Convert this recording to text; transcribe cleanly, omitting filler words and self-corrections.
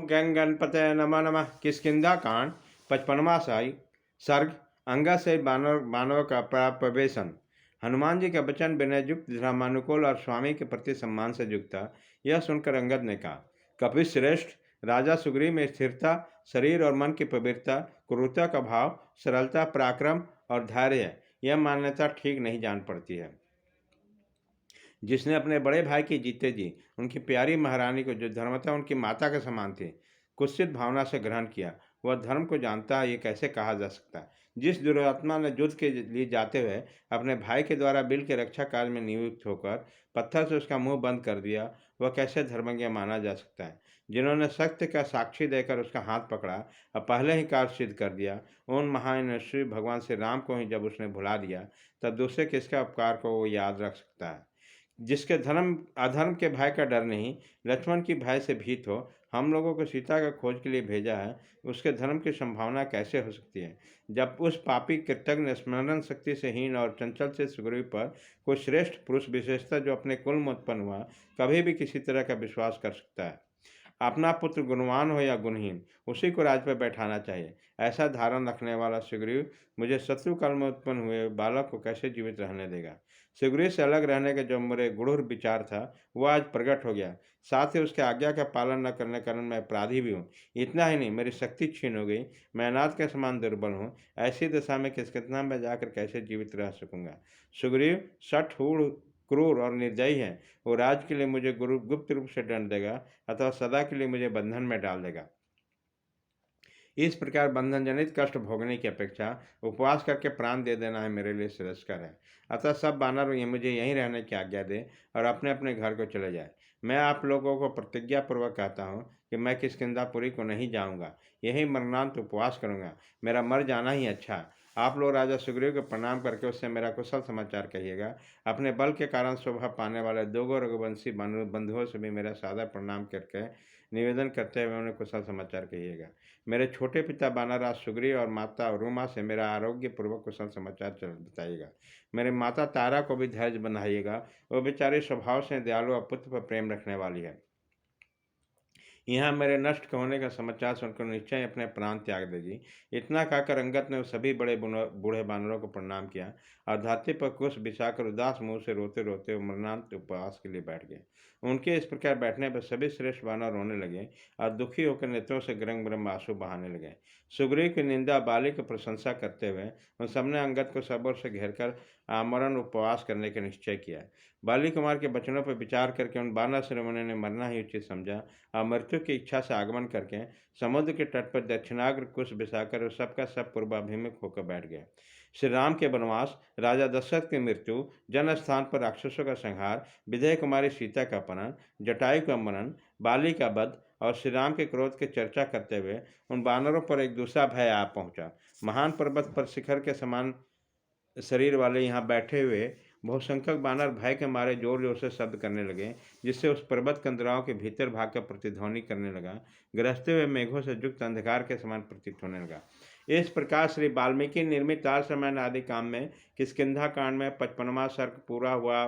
गंग गणपते नमः नमः। किष्किंधा कांड 55वां सर्ग। अंगा से मानव का प्रवेशन। हनुमान जी का वचन विनययुक्त, धर्मानुकूल और स्वामी के प्रति सम्मान से युक्त था। यह सुनकर अंगद ने कहा, कपि श्रेष्ठ, राजा सुग्रीव में स्थिरता, शरीर और मन की पवित्रता, क्रूरता का भाव, सरलता, पराक्रम और धैर्य है। यह मान्यता ठीक नहीं जान पड़ती है। जिसने अपने बड़े भाई की जीते जी उनकी प्यारी महारानी को, जो धर्मतः उनकी माता के समान थी, कुत्सित भावना से ग्रहण किया, वह धर्म को जानता है, ये कैसे कहा जा सकता है। जिस दुरात्मा ने युद्ध के लिए जाते हुए अपने भाई के द्वारा बिल के रक्षा कार्य में नियुक्त होकर पत्थर से उसका मुंह बंद कर दिया, वह कैसे धर्मज्ञ माना जा सकता है। जिन्होंने सत्य का साक्षी देकर उसका हाथ पकड़ा और पहले ही कार्य सिद्ध कर दिया, उन महान श्री भगवान श्री राम को ही जब उसने भुला दिया, तब दूसरे किसका उपकार को वो याद रख सकता है। जिसके धर्म अधर्म के भय का डर नहीं, लक्ष्मण की भय से भीत हो, हम लोगों को सीता का खोज के लिए भेजा है, उसके धर्म की संभावना कैसे हो सकती है। जब उस पापी कृतज्ञ, स्मरण शक्ति से हीन और चंचल से सुग्रीव पर कोई श्रेष्ठ पुरुष, विशेषता जो अपने कुल में उत्पन्न हुआ, कभी भी किसी तरह का विश्वास कर सकता है। अपना पुत्र गुणवान हो या गुणहीन, उसी को राज पर बैठाना चाहिए। ऐसा धारण रखने वाला सुग्रीव मुझे शत्रु काल में उत्पन्न हुए बालक को कैसे जीवित रहने देगा। सुग्रीव से अलग रहने का जो मेरे गूढ़ विचार था, वह आज प्रकट हो गया। साथ ही उसके आज्ञा का पालन न करने के कारण मैं अपराधी भी हूँ। इतना ही नहीं, मेरी शक्ति छीन हो गई, मैं अनाथ के समान दुर्बल हूँ। ऐसी दशा में किसकितना में जाकर कैसे जीवित रह सकूंगा। सुग्रीव सठ, हूढ़, क्रूर और निर्दयी है। वो राज के लिए मुझे गुप्त रूप से दंड देगा अथवा सदा के लिए मुझे बंधन में डाल देगा। इस प्रकार बंधन जनित कष्ट भोगने की अपेक्षा उपवास करके प्राण दे देना है मेरे लिए श्रेयस्कर है। अतः सब बानर ये मुझे यहीं रहने की आज्ञा दे और अपने अपने घर को चले जाए। मैं आप लोगों को प्रतिज्ञापूर्वक कहता हूँ कि मैं किष्किंधापुरी को नहीं जाऊँगा, यही मरणांत उपवास करूँगा। मेरा मर जाना ही अच्छा है। आप लोग राजा सुग्रीव को प्रणाम करके उससे मेरा कुशल समाचार कहिएगा। अपने बल के कारण शोभा पाने वाले दोगो रघुवंशी बंधुओं से भी मेरा सादर प्रणाम करके निवेदन करते हुए उन्हें कुशल समाचार कहिएगा। मेरे छोटे पिता बानाराज सुग्रीव और माता रूमा से मेरा आरोग्यपूर्वक कुशल समाचार बताइएगा। मेरे माता तारा को भी धैर्य बनाइएगा, वो बेचारे स्वभाव से दयालु और पुत्र पर प्रेम रखने वाली है। यहाँ मेरे नष्ट होने का समाचार सुनकर निश्चय अपने प्राण त्याग देगी। इतना कहकर अंगद ने सभी बड़े बूढ़े बानरों को प्रणाम किया और धरती पर कुश बिछाकर उदास मुंह से रोते रोते मरणांत उपवास के लिए बैठ गए। उनके इस प्रकार बैठने पर सभी श्रेष्ठ बानर रोने लगे और दुखी होकर नेत्रों से गरम गरम आंसू बहाने लगे। सुग्रीव की निंदा, बाली की प्रशंसा करते हुए उन सबने अंगद को सबों से घेरकर आमरण उपवास करने का निश्चय किया। बाली कुमार के वचनों पर विचार करके उन बानर श्रेष्ठों ने मरना ही उचित समझा और मृत्यु की इच्छा से आगमन करके समुद्र के तट पर दक्षिणाग्र कुश बिछाकर सबका सब पूर्वाभिमुख होकर बैठ गए। श्री राम के वनवास, राजा दशरथ की मृत्यु, जन स्थान पर राक्षसों का संहार, विजय कुमारी सीता का अपहरण, जटायु का मरण, बाली का वध और श्री राम के क्रोध की चर्चा करते हुए उन बानरों पर एक दूसरा भय आ पहुंचा। महान पर्वत पर शिखर के समान शरीर वाले यहाँ बैठे हुए बहुसंख्यक बानर भय के मारे जोर जोर से शब्द करने लगे, जिससे उस पर्वत कंदराओं के भीतर भाग कर प्रतिध्वनि करने लगा। गरजते हुए मेघों से युक्त अंधकार के समान प्रतीत होने लगा। इस प्रकार श्री वाल्मीकि निर्मित 4 रामायण आदि काम में किष्किंधा कांड में 55वां सर्ग पूरा हुआ।